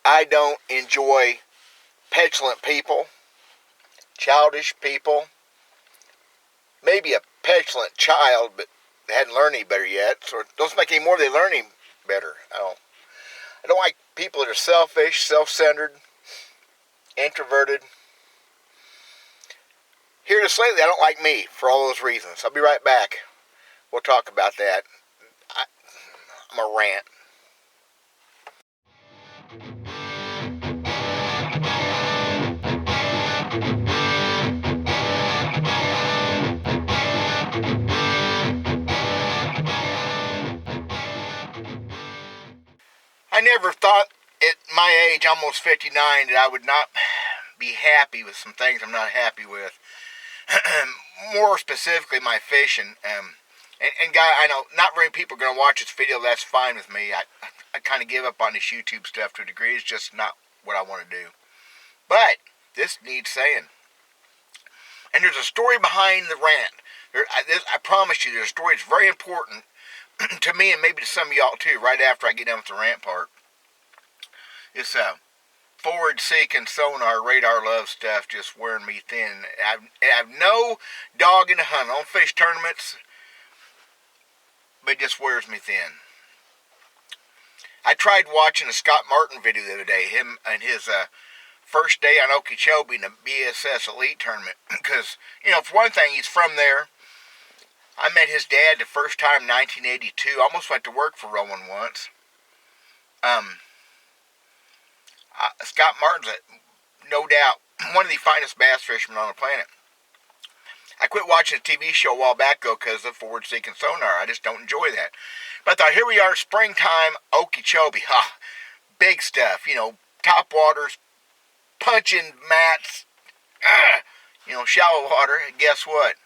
I don't enjoy petulant people, childish people. Maybe a petulant child, but they hadn't learned any better yet. So it doesn't make any more they learn any better. I don't like people that are selfish, self-centered, introverted. Here just lately, I don't like me for all those reasons. I'll be right back. We'll talk about that. I'm a rant. I never thought at my age, almost 59, that I would not be happy with some things I'm not happy with. More specifically, my fishing. And guy, I know not very many people are going to watch this video. That's fine with me. I kind of give up on this YouTube stuff to a degree. It's just not what I want to do. But this needs saying. And there's a story behind the rant. I promise you, there's a story that's very important to me and maybe to some of y'all too, right after I get done with the rant part. It's forward-seeking sonar, radar love stuff just wearing me thin. I have no dog in the hunt. I don't fish tournaments, but it just wears me thin. I tried watching a Scott Martin video the other day, him and his first day on Okeechobee in the BSS Elite Tournament. Because, for one thing, he's from there. I met his dad the first time in 1982. Almost went to work for Rowan once. Scott Martin's, no doubt, one of the finest bass fishermen on the planet. I quit watching a TV show a while back ago because of forward-seeking sonar. I just don't enjoy that. But I thought, here we are, springtime, Okeechobee. Big stuff, top waters, punching mats, shallow water. And guess what?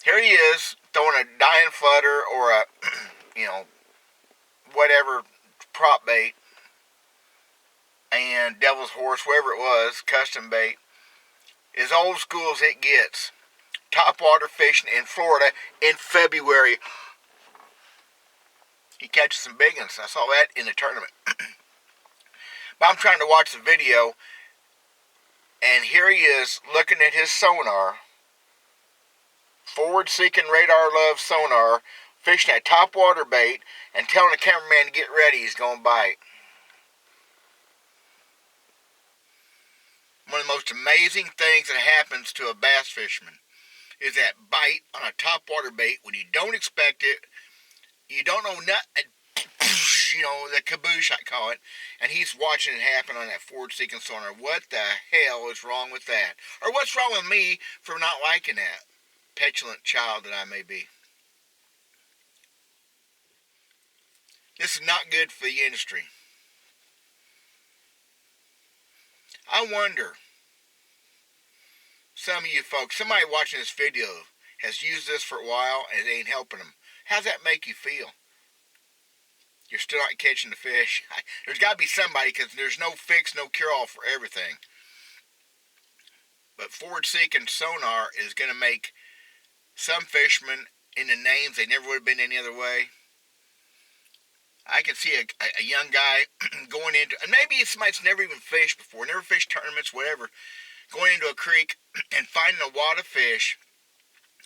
Here he is, throwing a dying flutter or a, whatever prop bait, and devil's horse, whatever it was, custom bait, as old school as it gets. Top water fishing in Florida in February. He catches some big ones. I saw that in the tournament. But I'm trying to watch the video, and here he is looking at his sonar, forward-seeking radar love sonar, fishing that top water bait, and telling the cameraman to get ready, he's going to bite. One of the most amazing things that happens to a bass fisherman is that bite on a top water bait when you don't expect it. You don't know nothing. The caboose, I call it. And he's watching it happen on that forward-seeking sonar. What the hell is wrong with that? Or what's wrong with me for not liking that? Petulant child that I may be. This is not good for the industry. I wonder, some of you folks, somebody watching this video has used this for a while and it ain't helping them. How's that make you feel? You're still not catching the fish. There's got to be somebody, because there's no fix, no cure-all for everything. But forward-seeking sonar is going to make some fishermen into names they never would have been any other way. I can see a young guy going into, and maybe somebody that's never even fished before, never fished tournaments, whatever, going into a creek and finding a wad of fish,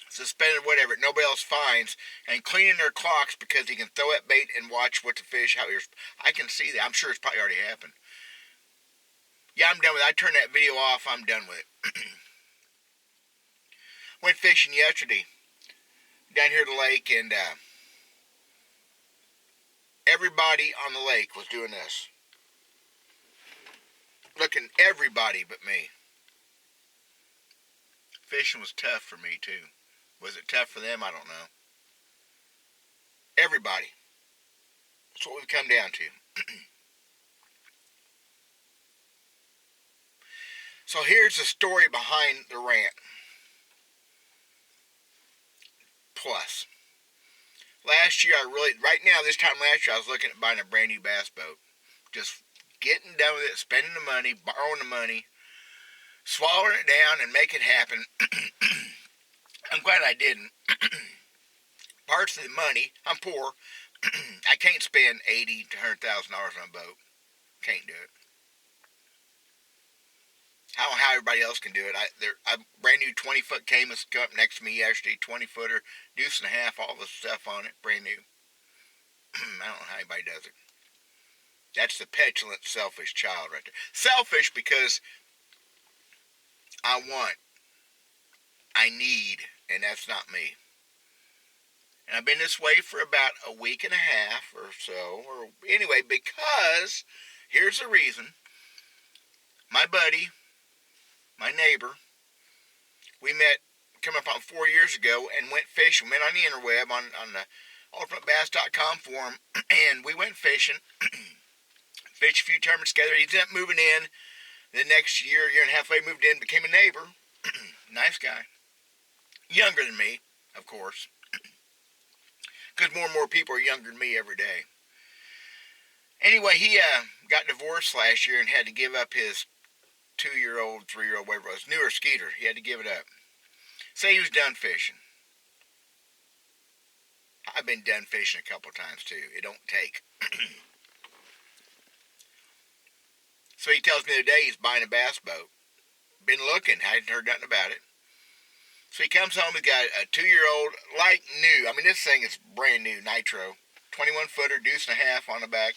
suspended, whatever, nobody else finds, and cleaning their clocks because he can throw that bait and watch what the fish, I can see that. I'm sure it's probably already happened. Yeah, I'm done with it. I turned that video off. I'm done with it. Went fishing yesterday down here at the lake, and everybody on the lake was doing this. Looking everybody but me. Fishing was tough for me too. Was it tough for them? I don't know. Everybody. That's what we've come down to. So here's the story behind the rant. Plus, last year right now, this time last year, I was looking at buying a brand new bass boat. Just getting done with it, spending the money, borrowing the money, swallowing it down and making it happen. I'm glad I didn't. Parts of the money, I'm poor. I can't spend $80,000 to $100,000 on a boat. Can't do it. I don't know how everybody else can do it. I brand new 20-foot Camus come up next to me yesterday, 20-footer, deuce and a half, all the stuff on it, brand new. I don't know how anybody does it. That's the petulant, selfish child right there. Selfish because I want, I need, and that's not me. And I've been this way for about a week and a half or so. Or anyway, because here's the reason. My buddy, my neighbor, we met coming up on 4 years ago and went fishing. Went on the interweb on the ultimatebass.com forum, and we went fishing. Fished a few tournaments together. He ended up moving in. The next year and a half later, moved in, became a neighbor. Nice guy. Younger than me, of course. Because more and more people are younger than me every day. Anyway, he got divorced last year and had to give up his 2-year-old, 3-year-old, whatever it was, newer Skeeter. He had to give it up. So he was done fishing. I've been done fishing a couple times too. It don't take. So he tells me the other day he's buying a bass boat. Been looking, hadn't heard nothing about it. So he comes home, he's got a 2-year-old, like new. I mean, this thing is brand new, nitro. 21-footer, deuce and a half on the back.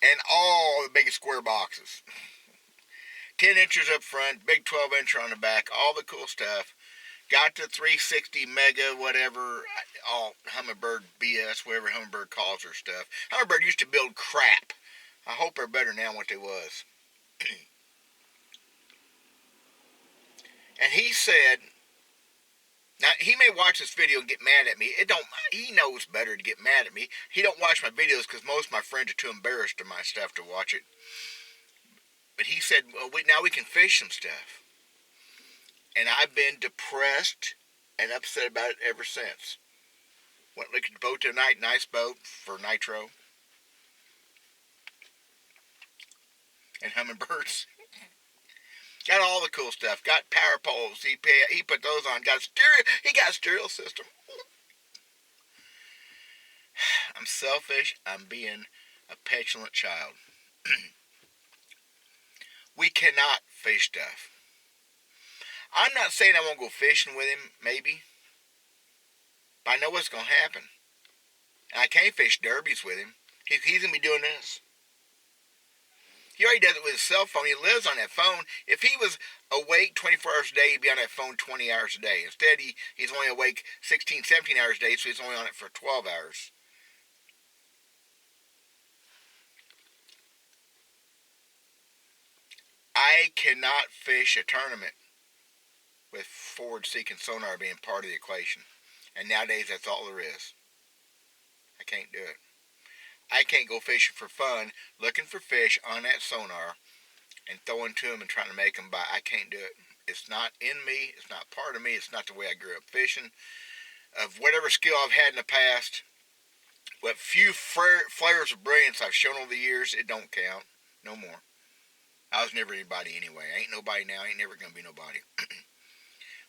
And all the biggest square boxes. 10 inches up front, big 12-incher on the back, all the cool stuff. Got the 360 mega, whatever, all Humminbird BS, whatever Humminbird calls her stuff. Humminbird used to build crap. I hope they're better now than what they was. And he said, now he may watch this video and get mad at me. He knows better to get mad at me. He don't watch my videos because most of my friends are too embarrassed to my stuff to watch it. But he said, well, now we can fish some stuff. And I've been depressed and upset about it ever since. Went looked at the boat tonight, nice boat for nitro. And Humminbirds. Got all the cool stuff. Got power poles. He put those on. He got a stereo system. I'm selfish. I'm being a petulant child. We cannot fish stuff. I'm not saying I won't go fishing with him, maybe. But I know what's going to happen. And I can't fish derbies with him. He's going to be doing this. He already does it with his cell phone. He lives on that phone. If he was awake 24 hours a day, he'd be on that phone 20 hours a day. Instead, he's only awake 16, 17 hours a day, so he's only on it for 12 hours. I cannot fish a tournament with forward-seeking sonar being part of the equation. And nowadays, that's all there is. I can't do it. I can't go fishing for fun, looking for fish on that sonar and throwing to them and trying to make them bite. I can't do it. It's not in me. It's not part of me. It's not the way I grew up fishing. Of whatever skill I've had in the past, what few flares of brilliance I've shown over the years, it don't count. No more. I was never anybody anyway. I ain't nobody now. I ain't never going to be nobody.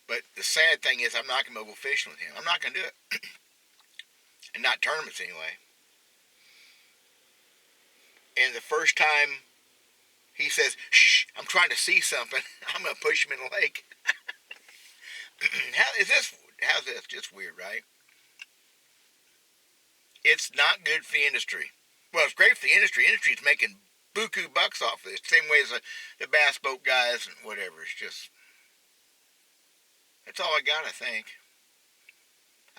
But the sad thing is I'm not going to go fishing with him. I'm not going to do it. And not tournaments anyway. And the first time he says, shh, I'm trying to see something, I'm going to push him in the lake. How's this? Just weird, right? It's not good for the industry. Well, it's great for the industry. The industry's making buku bucks off of this. Same way as the bass boat guys and whatever. It's just, that's all I got, I think.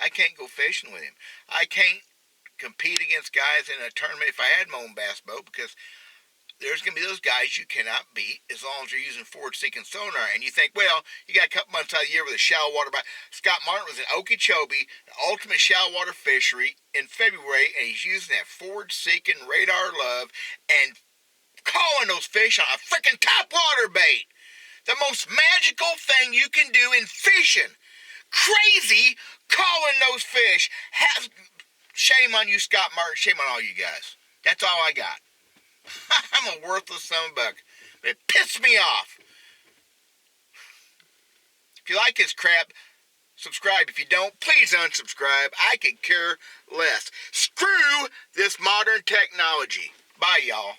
I can't go fishing with him. I can't compete against guys in a tournament if I had my own bass boat, because there's going to be those guys you cannot beat as long as you're using forward-seeking sonar. And you think, well, you got a couple months out of the year with a shallow water bite. Scott Martin was in Okeechobee, the ultimate shallow water fishery, in February, and he's using that forward-seeking radar love and calling those fish on a freaking topwater bait. The most magical thing you can do in fishing. Crazy calling those fish. Shame on you, Scott Martin. Shame on all you guys. That's all I got. I'm a worthless son of a buck. But it pissed me off. If you like this crap, subscribe. If you don't, please unsubscribe. I could care less. Screw this modern technology. Bye, y'all.